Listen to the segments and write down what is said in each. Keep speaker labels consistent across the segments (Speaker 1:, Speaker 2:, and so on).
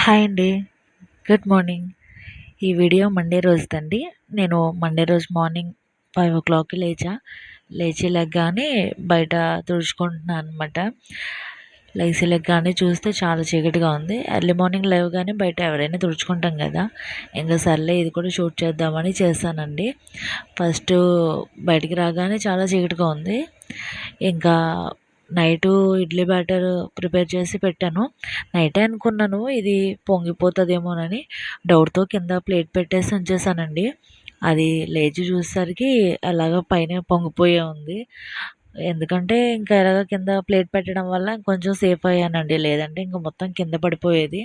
Speaker 1: Hi అండి. Good morning. ఈ video Monday రోజుదండి. నేను మండే రోజు మార్నింగ్ 5:00కి లేచి లెగ్గానే బయట తుడుచుకుంటున్నాను అనమాట. లేచి లెగ్గానే చూస్తే చాలా చీకటిగా ఉంది. ఎర్లీ మార్నింగ్ లేవగానే బయట ఎవరైనా తుడుచుకుంటాం కదా! ఇంక సర్లే ఇది కూడా షూట్ చేద్దామని చేశానండి. ఫస్టు బయటికి రాగానే చాలా చీకటిగా ఉంది. ఇంకా నైటు ఇడ్లీ బ్యాటర్ ప్రిపేర్ చేసి పెట్టాను. నైటే అనుకున్నాను ఇది పొంగిపోతుందేమోనని. డౌట్‌తో కింద ప్లేట్ పెట్టేసి ఉంచేసానండి. అది లేచి చూసేసరికి అలాగా పైన పొంగిపోయే ఉంది. ఎందుకంటే ఇంకా ఎలాగ కింద ప్లేట్ పెట్టడం వల్ల కొంచెం సేఫ్ అయ్యానండి. లేదంటే ఇంక మొత్తం కింద పడిపోయేది.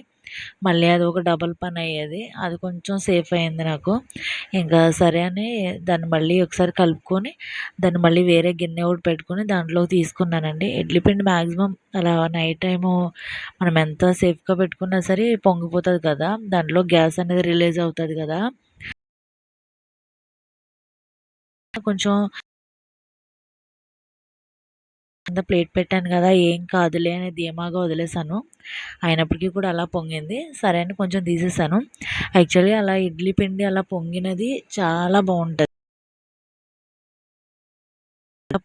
Speaker 1: మళ్ళీ అదొక డబల్ పని అయ్యేది. అది కొంచెం సేఫ్ అయింది నాకు. ఇంకా సరే అని దాన్ని మళ్ళీ ఒకసారి కలుపుకొని దాన్ని మళ్ళీ వేరే గిన్నె ఒకటి పెట్టుకొని దాంట్లోకి తీసుకున్నానండి. ఇడ్లీ పిండి మ్యాక్సిమం అలా నైట్ టైము మనం ఎంత సేఫ్‌గా పెట్టుకున్నా సరే పొంగిపోతది కదా! దాంట్లో గ్యాస్ అనేది రిలీజ్ అవుతది కదా! కొంచెం కింద ప్లేట్ పెట్టాను కదా! ఏం కాదులే అని ధీమాగా వదిలేసాను. అయినప్పటికీ కూడా అలా పొంగింది. సరే అని కొంచెం తీసేసాను. యాక్చువల్లీ అలా ఇడ్లీ పిండి అలా పొంగినది చాలా బావుంటది.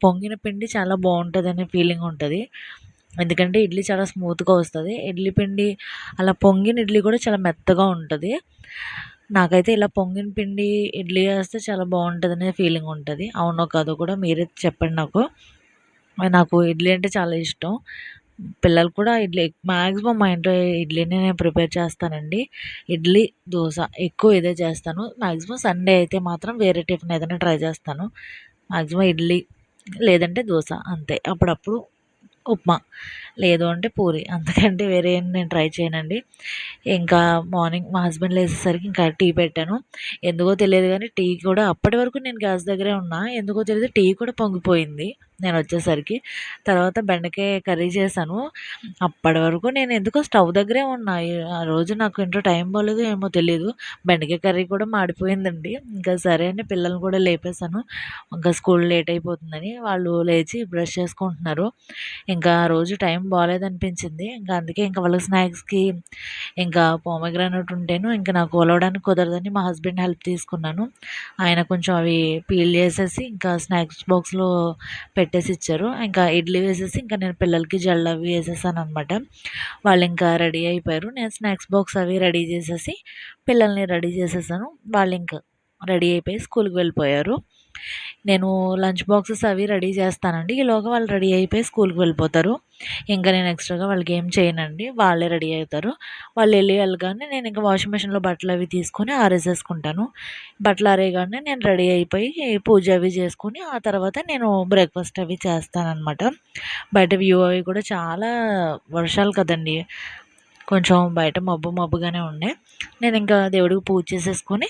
Speaker 1: పొంగిన పిండి చాలా బావుంటదనే ఫీలింగ్ ఉంటది. ఎందుకంటే ఇడ్లీ చాలా స్మూత్‌గా వస్తది. ఇడ్లీ పిండి అలా పొంగిన ఇడ్లీ కూడా చాలా మెత్తగా ఉంటది. నాకైతే ఇలా పొంగిన పిండి ఇడ్లీ ఏస్తే చాలా బావుంటదనే ఫీలింగ్ ఉంటది. అవునో కాదో కూడా మీరే చెప్పండి నాకు. నాకు ఇడ్లీ అంటే చాలా ఇష్టం. పిల్లలు కూడా ఇడ్లీ మాక్సిమం మా ఇంట్లో ఇడ్లీనే నేను ప్రిపేర్ చేస్తానండి. ఇడ్లీ, దోస ఎక్కువ ఇదే చేస్తాను. మాక్సిమం సండే అయితే మాత్రం వేరే టిఫిన్ ఏదైనా ట్రై చేస్తాను. మాక్సిమం ఇడ్లీ లేదంటే దోస అంతే. అప్పుడప్పుడు ఉప్మా, లేదు అంటే పూరి. అంతకంటే వేరే ఏం నేను ట్రై చేయనండి. ఇంకా మార్నింగ్ మా హస్బెండ్ లేచేసరికి ఇంకా టీ పెట్టాను. ఎందుకో తెలియదు గానీ టీ కూడా అప్పటి వరకు నేను గ్యాస్ దగ్గరే ఉన్నా. ఎందుకో తెలీదు టీ కూడా పొంగిపోయింది నేనొచ్చేసరికి. తర్వాత బెండకాయ కర్రీ చేశాను. అప్పటి వరకు నేను ఎందుకో స్టవ్ దగ్గరే ఉన్నా. ఆ రోజు నాకు ఏంటో టైం బాలేదు ఏమో తెలీదు. బెండకాయ కర్రీ కూడా మాడిపోయిందండి. ఇంకా సరే అని పిల్లల్ని కూడా లేపేశాను. ఇంకా స్కూల్ లేట్ అయిపోతుందని. వాళ్ళు లేచి బ్రష్ చేసుకుంటున్నారు. ఇంకా ఆ రోజు టైం బాలేదనిపించింది. ఇంకా అందుకే ఇంకా వాళ్ళకి స్నాక్స్‌కి ఇంకా పోమోగ్రానేట్ ఉంటేను ఇంకా నాకు ఒలవడానికి కుదరదని మా హస్బెండ్ హెల్ప్ తీసుకున్నాను. ఆయన కొంచెం అవి పీల్ చేసేసి ఇంకా స్నాక్స్ బాక్స్‌లో పెట్టేసి ఇచ్చారు. ఇంకా ఇడ్లీ వేసేసి ఇంకా నేను పిల్లలకి జడలు అవి వేసేసాననమాట. వాళ్ళు ఇంకా రెడీ అయిపోయారు. నేను స్నాక్స్ బాక్స్ అవి రెడీ చేసేసి పిల్లల్ని రెడీ చేసేసాను. వాళ్ళు ఇంకా రెడీ అయిపోయి స్కూల్‌కి వెళ్ళిపోయారు. నేను లంచ్ బాక్సెస్ అవి రెడీ చేస్తానండి. ఈలోగా వాళ్ళు రెడీ అయిపోయి స్కూల్‌కి వెళ్ళిపోతారు. ఇంకా నేను ఎక్స్ట్రాగా వాళ్ళకి ఏం చేయనండి. వాళ్ళే రెడీ అవుతారు. వాళ్ళు వెళ్ళగానే నేను ఇంకా వాషింగ్ మిషన్‌లో బట్టలు అవి తీసుకొని ఆరేసేసుకుంటాను. బట్టలు ఆరేయగానే నేను రెడీ అయిపోయి పూజ అవి చేసుకొని ఆ తర్వాత నేను బ్రేక్‌ఫాస్ట్ అవి చేస్తాననమాట. బయట వ్యూ అవి కూడా చాలా వర్షాలు కదండీ! కొంచెం బయట మబ్బు మబ్బుగానే ఉండే. నేను ఇంకా దేవుడికి పూజ చేసేసుకొని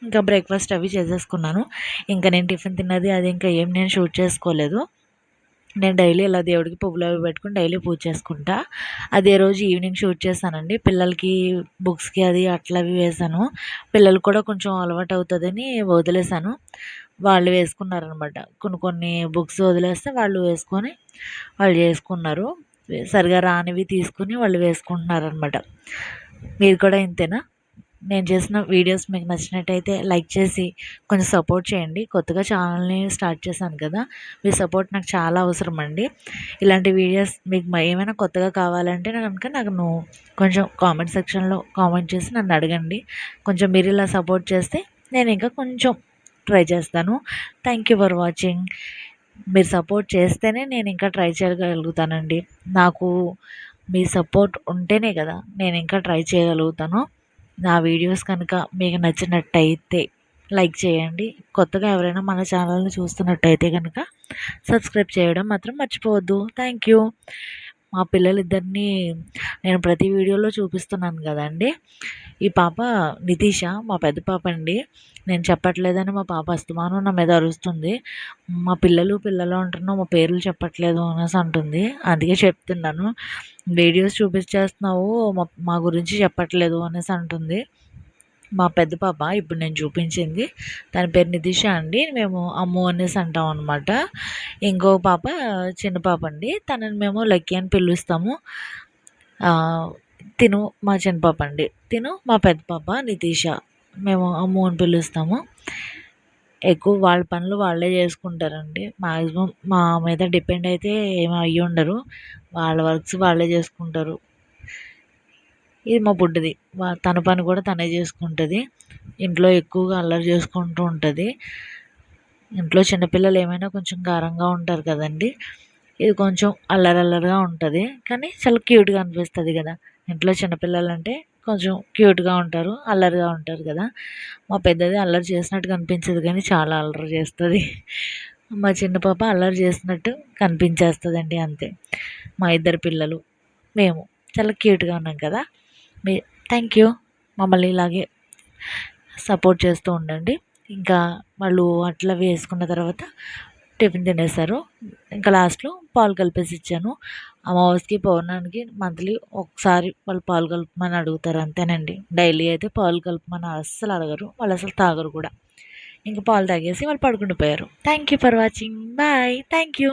Speaker 1: ఇంకా బ్రేక్‌ఫాస్ట్ అవి చేసేసుకున్నాను. ఇంకా నేను టిఫిన్ తిన్నది అది ఇంకా ఏం నేను షూట్ చేసుకోలేదు. నేను డైలీ ఇలా దేవుడికి పువ్వులు అవి పెట్టుకొని డైలీ పూజ చేసుకుంటా. అదే రోజు ఈవినింగ్ షూట్ చేశానండి. పిల్లలకి బుక్స్‌కి అది అట్లవి వేశాను. పిల్లలకి కూడా కొంచెం అలవాటు అవుతదని వదిలేసాను. వాళ్ళు వేసుకున్నారనమాట. కొన్ని కొన్ని బుక్స్ వదిలేస్తే వాళ్ళు వేసుకొని వాళ్ళు చేసుకున్నారు. సరిగా రానివి తీసుకొని వాళ్ళు వేసుకుంటున్నారనమాట. మీరు కూడా ఇంతేనా? నేను చేసిన వీడియోస్ మీకు నచ్చినట్టయితే లైక్ చేసి కొంచెం సపోర్ట్ చేయండి. కొత్తగా ఛానల్ని స్టార్ట్ చేశాను కదా! మీ సపోర్ట్ నాకు చాలా అవసరం అండి. ఇలాంటి వీడియోస్ మీకు ఏమైనా కొత్తగా కావాలంటే కనుక నాకు కొంచెం కామెంట్ సెక్షన్‌లో కామెంట్ చేసి నన్ను అడగండి. కొంచెం మీరు ఇలా సపోర్ట్ చేస్తే నేను ఇంకా కొంచెం ట్రై చేస్తాను. Thank you for watching. మీరు సపోర్ట్ చేస్తేనే నేను ఇంకా ట్రై చేయగలుగుతానండి. నాకు మీ సపోర్ట్ ఉంటేనే కదా నేను ఇంకా ట్రై చేయగలుగుతాను. నా వీడియోస్ కనుక మీకు నచ్చినట్టయితే లైక్ చేయండి. కొత్తగా ఎవరైనా మన ఛానల్ని చూస్తున్నట్టయితే కనుక సబ్స్క్రైబ్ చేయడం మాత్రం మర్చిపోవద్దు. Thank you. మా పిల్లలిద్దరిని నేను ప్రతి వీడియోలో చూపిస్తున్నాను కదండి. ఈ పాప నితీష మా పెద్ద పాప అండి. నేను చెప్పట్లేదని మా పాప అస్తమానం నా మీద అరుస్తుంది. మా పిల్లలు పిల్లలు అంటున్నావు మా పేర్లు చెప్పట్లేదు అనేసి అంటుంది. అందుకే చెప్తున్నాను. వీడియోస్ చూపించేస్తున్నావు మా గురించి చెప్పట్లేదు అనేసి అంటుంది. మా పెద్ద పాప ఇప్పుడు నేను చూపించింది తన పేరు నితీష అండి. మేము అమ్ము అనేసి అంటాం అనమాట. ఇంకో పాప చిన్న పాప అండి. తనని మేము లక్కీ అని పిలుస్తాము. తిను మా చిన్న పాప అండి, తిను మా పెద్ద పాప నితీష. మేము అమ్ము అని పిలుస్తాము. ఎక్కువ వాళ్ళ పనులు వాళ్ళే చేసుకుంటారండి. మ్యాక్సిమం మా మీద డిపెండ్ అయితే ఏమి అయ్యి ఉండరు. వాళ్ళ వర్క్స్ వాళ్ళే చేసుకుంటారు. ఇది మా బుడ్డది, తన పని కూడా తనే చేసుకుంటుంది. ఇంట్లో ఎక్కువగా అల్లరి చేసుకుంటూ ఉంటుంది. ఇంట్లో చిన్నపిల్లలు ఏమైనా కొంచెం గారంగా ఉంటారు కదండి, ఇది కొంచెం అల్లరి అల్లరిగా ఉంటుంది, కానీ చాలా క్యూట్గా అనిపిస్తుంది కదా. ఇంట్లో చిన్నపిల్లలు అంటే కొంచెం క్యూట్గా ఉంటారు, అల్లరిగా ఉంటారు కదా. మా పెద్దది అల్లరి చేసినట్టు కనిపించదు కానీ చాలా అల్లరి చేస్తుంది. మా చిన్న పాప అల్లరి చేసినట్టు కనిపించేస్తుందండి, అంతే. మా ఇద్దరు పిల్లలు మేము చాలా క్యూట్గా ఉన్నాం కదా. Me thank you. మమ్మల్ని ఇలాగే సపోర్ట్ చేస్తూ ఉండండి. ఇంకా వాళ్ళు అట్లా వేసుకున్న తర్వాత టిఫిన్ తినేస్తారు. ఇంకా లాస్ట్లో పాలు కలిపేసి ఇచ్చాను. అమావాస్యకి పౌర్ణానికి మంత్లీ ఒకసారి వాళ్ళు పాలు కలపమని అడుగుతారు, అంతేనండి. డైలీ అయితే పాలు కలపమని అస్సలు అడగరు, వాళ్ళు అసలు తాగరు కూడా. ఇంకా పాలు తాగేసి వాళ్ళు పడుకుంటూ పోయారు. Thank you for watching. Bye. Thank you.